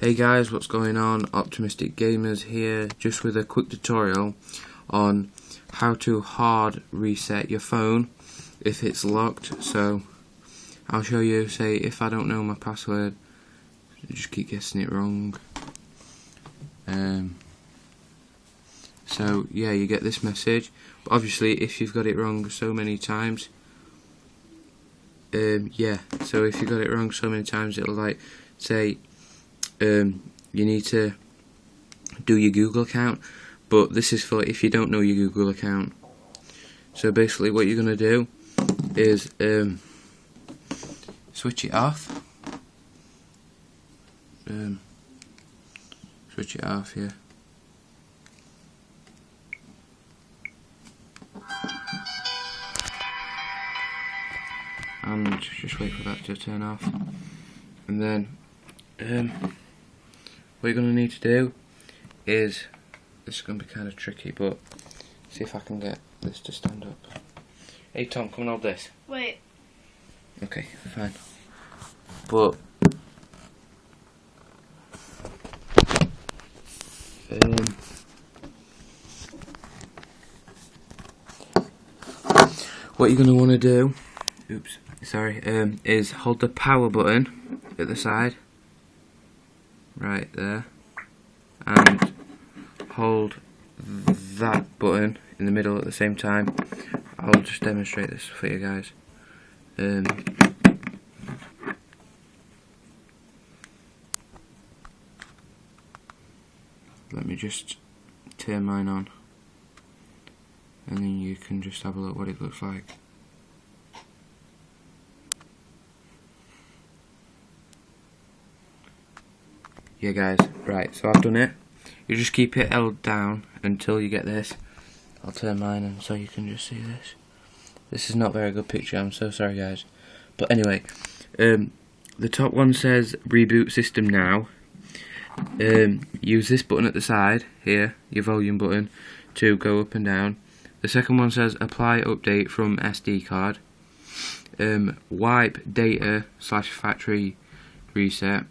Hey guys, what's going on? Optimistic Gamers here, just with a quick tutorial on how to hard reset your phone if it's locked. So I'll show you, say if I don't know my password, I just keep guessing it wrong. So yeah, you get this message, but obviously if you've got it wrong so many times, so if you got it wrong so many times, it'll like say you need to do your Google account, but this is for if you don't know your Google account. So basically what you're going to do is switch it off. Switch it off here. And just wait for that to turn off. And then what you're going to need to do is, this is going to be kind of tricky, but see if I can get this to stand up. Hey Tom, come and hold this. Wait. Okay, fine. But what you're going to want to do, is hold the power button at the side, right there, and hold that button in the middle at the same time. I'll just demonstrate this for you guys. Let me just turn mine on, and then you can just have a look what it looks like. Yeah guys, right, so I've done it. You just keep it held down until you get this. I'll turn mine on so you can just see this. This is not a very good picture, I'm so sorry guys. But anyway, the top one says reboot system now. Use this button at the side here, your volume button, to go up and down. The second one says apply update from SD card. Wipe data / factory reset.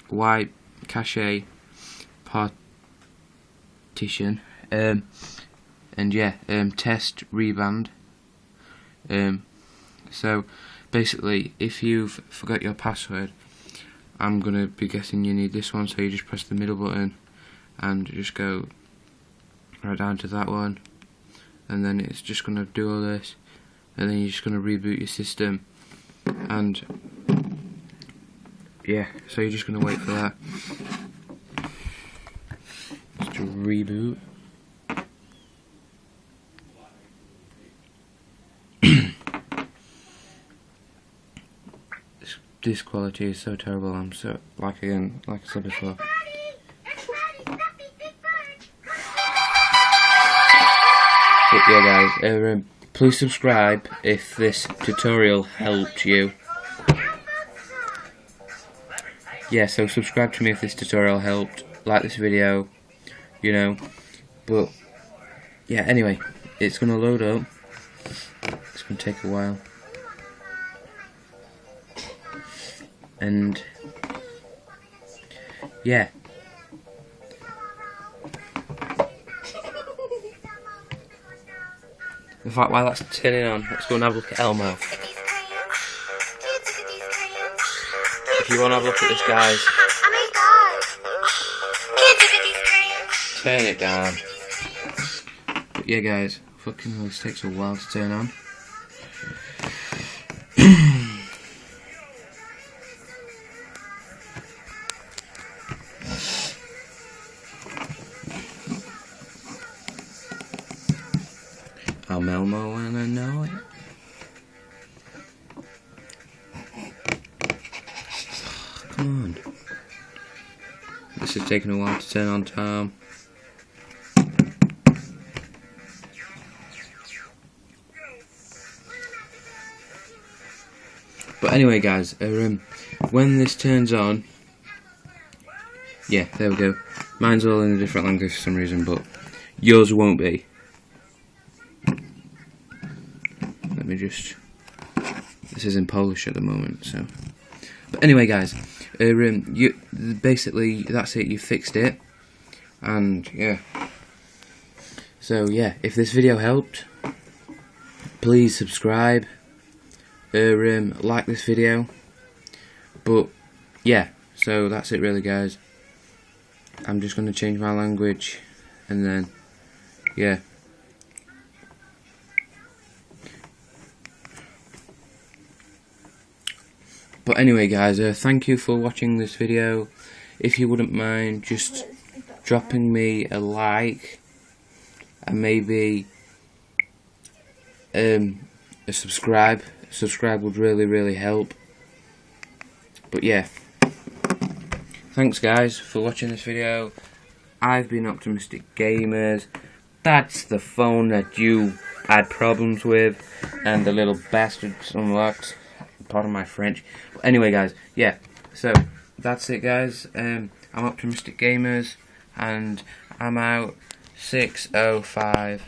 Wipe cache partition. And yeah, test reband. So basically, if you've forgot your password, I'm gonna be guessing you need this one, so you just press the middle button and just go right down to that one, and then it's just gonna do all this, and then you're just gonna reboot your system, and yeah, so you're just gonna wait for that just to reboot. This quality is so terrible. I'm so like I said before. But yeah guys, please subscribe if this tutorial helped you. Yeah, so subscribe to me if this tutorial helped. Like this video, you know. But yeah, anyway, it's gonna load up. It's gonna take a while. And yeah, in fact, while that's turning on, let's go and have a look at Elmo. If you want to have a look at this, guys, turn it down. But yeah guys, fucking hell, this takes a while to turn on. I'm Elmo and I know it. Come on. This is taking a while to turn on, Tom. But anyway guys, when this turns on, yeah, there we go. Mine's all in a different language for some reason, but yours won't be. Let me just, this is in Polish at the moment, so. But anyway guys, You basically, that's it. You fixed it, and yeah. So yeah, if this video helped, please subscribe. Like this video. But yeah, so that's it really, guys. I'm just going to change my language, and then yeah. But anyway, guys, thank you for watching this video. If you wouldn't mind just dropping me a like and maybe a subscribe would really help. But yeah, thanks guys for watching this video. I've been Optimistic Gamers. That's the phone that you had problems with, and the little bastard's unlocked. Pardon my French. But anyway, guys, yeah. So that's it, guys. I'm Optimistic Gamers, and I'm out. 6:05.